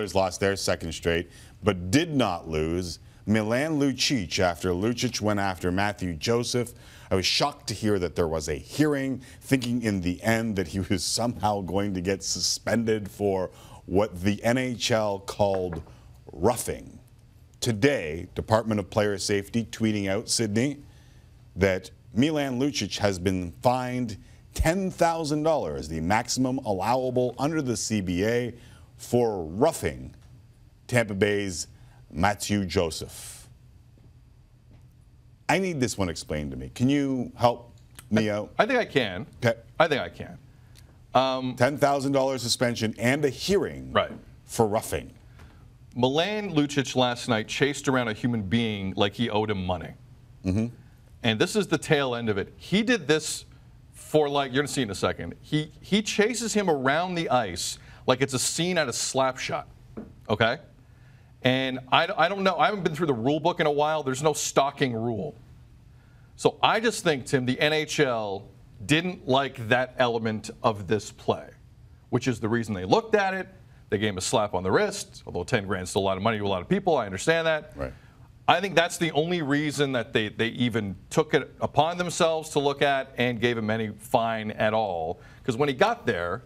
Oilers lost their second straight, but did not lose Milan Lucic after Lucic went after Mathieu Joseph. I was shocked to hear that there was a hearing, thinking in the end that he was somehow going to get suspended for what the NHL called roughing. Today, Department of Player Safety tweeting out, Sydney, that Milan Lucic has been fined $10,000, the maximum allowable under the CBA, for roughing Tampa Bay's Mathieu Joseph. I need this one explained to me. Can you help me out? I think I can. Okay. I think I can. $10,000 suspension and a hearing for roughing. Milan Lucic last night chased around a human being like he owed him money. And this is the tail end of it. He did this for, like, you're going to see in a second. He chases him around the ice like it's a scene at a slap shot. Okay? And I don't know. I haven't been through the rule book in a while. There's no stalking rule. So I just think, Tim, the NHL didn't like that element of this play, which is the reason they looked at it. They gave him a slap on the wrist, although 10 grand is still a lot of money to a lot of people. I understand that. Right. I think that's the only reason that they even took it upon themselves to look at and gave him any fine at all. Because when he got there,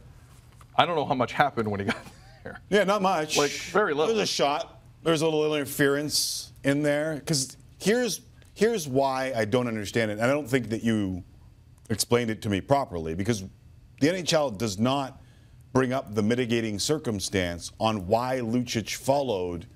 I don't know how much happened when he got there. Yeah, not much. Like, very little. There's a shot. There's a little interference in there. Because here's why I don't understand it. And I don't think that you explained it to me properly. Because the NHL does not bring up the mitigating circumstance on why Lucic followed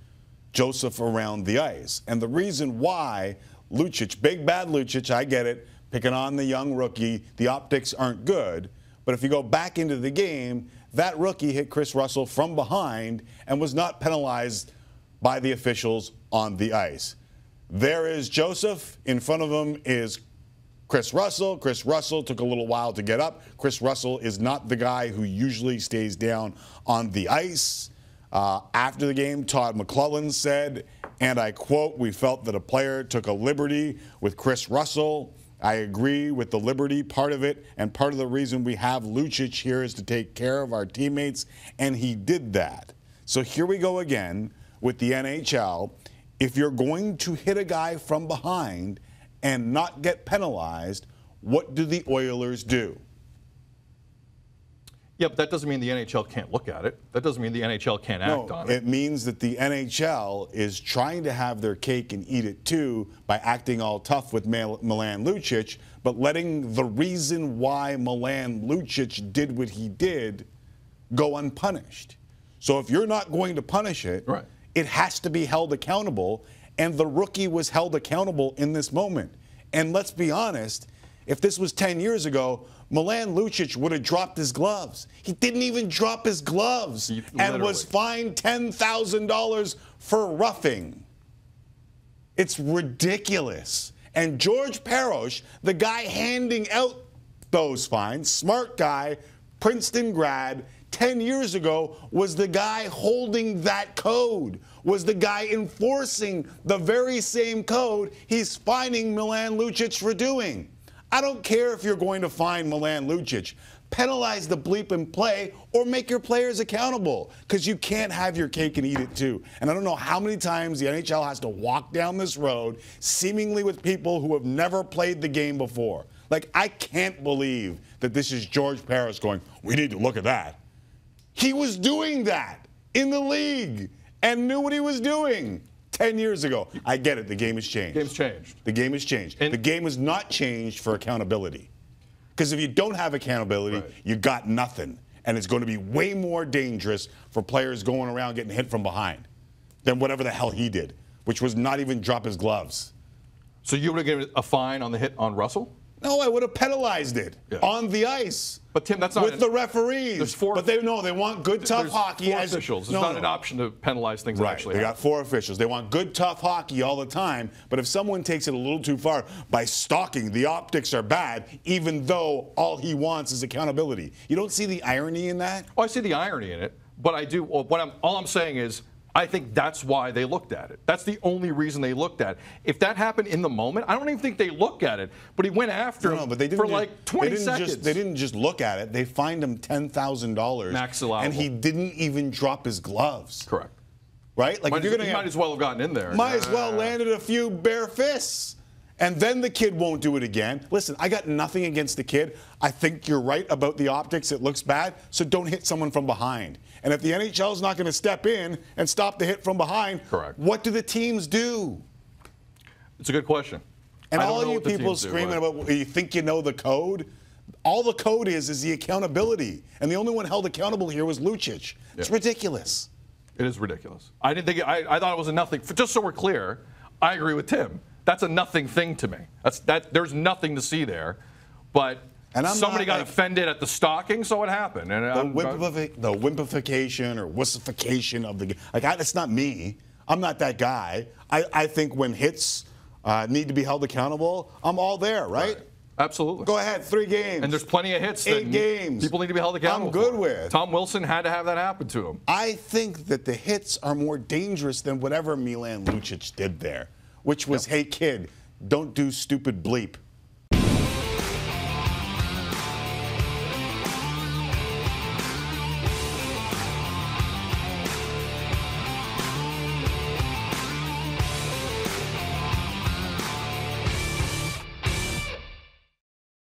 Joseph around the ice. And the reason why Lucic, big bad Lucic, I get it, picking on the young rookie, the optics aren't good. But if you go back into the game, that rookie hit Chris Russell from behind and was not penalized by the officials on the ice. There is Joseph. In front of him is Chris Russell. Chris Russell took a little while to get up. Chris Russell is not the guy who usually stays down on the ice. After the game, Todd McClellan said, and I quote, "We felt that a player took a liberty with Chris Russell. I agree with the liberty part of it, and part of the reason we have Lucic here is to take care of our teammates, and he did that." So here we go again with the NHL. If you're going to hit a guy from behind and not get penalized, what do the Oilers do? Yeah, but that doesn't mean the NHL can't look at it. That doesn't mean the NHL can't act on it. It means that the NHL is trying to have their cake and eat it too by acting all tough with Milan Lucic, but letting the reason why Milan Lucic did what he did go unpunished. So if you're not going to punish it, it has to be held accountable, and the rookie was held accountable in this moment. And let's be honest, if this was 10 years ago, Milan Lucic would have dropped his gloves. He didn't even drop his gloves and was fined $10,000 for roughing. It's ridiculous. And George Parros, the guy handing out those fines, smart guy, Princeton grad, 10 years ago was the guy holding that code, was the guy enforcing the very same code he's fining Milan Lucic for doing. I don't care if you're going to fine Milan Lucic. Penalize the bleep and play or make your players accountable, because you can't have your cake and eat it too. And I don't know how many times the NHL has to walk down this road seemingly with people who have never played the game before. Like, I can't believe that this is George Parros going, "We need to look at that." He was doing that in the league and knew what he was doing 10 years ago. I get it. The game has changed. The game's changed. The game has changed. And the game is not changed for accountability. Because if you don't have accountability, you got nothing. And it's going to be way more dangerous for players going around getting hit from behind than whatever the hell he did, which was not even drop his gloves. So you would have given a fine on the hit on Russell? No, I would have penalized it on the ice. But Tim, that's not with the referees. There's four, but they want good, tough hockey. Four officials. It's not an option to penalize things that actually happen. They got 4 officials. They want good, tough hockey all the time. But if someone takes it a little too far by stalking, the optics are bad, even though all he wants is accountability. You don't see the irony in that? Oh, I see the irony in it. But I do. All I'm saying is, I think that's why they looked at it. That's the only reason they looked at it. If that happened in the moment, I don't even think they look at it. But he went after him for like 20 seconds. They didn't just look at it. They fined him $10,000. Max allowable. And he didn't even drop his gloves. Correct. Right? Like Might as well have gotten in there. Might as well landed a few bare fists. And then the kid won't do it again. Listen, I got nothing against the kid. I think you're right about the optics. It looks bad. So don't hit someone from behind. And if the NHL is not going to step in and stop the hit from behind, correct, what do the teams do? It's a good question. And all you people screaming about, you think you know the code? All the code is the accountability. And the only one held accountable here was Lucic. It's ridiculous. It is ridiculous. I didn't think I thought it was a nothing. Just so we're clear, I agree with Tim. That's a nothing thing to me. There's nothing to see there. But somebody got offended at the stalking, so it happened. And the wimpification or wussification of the that's not me. I'm not that guy. I think when hits need to be held accountable, I'm all there, right? Absolutely. Go ahead, 3 games. And there's plenty of hits. 8 games. People need to be held accountable. I'm good with. Tom Wilson had to have that happen to him. I think that the hits are more dangerous than whatever Milan Lucic did there, which was, hey, kid, don't do stupid bleep.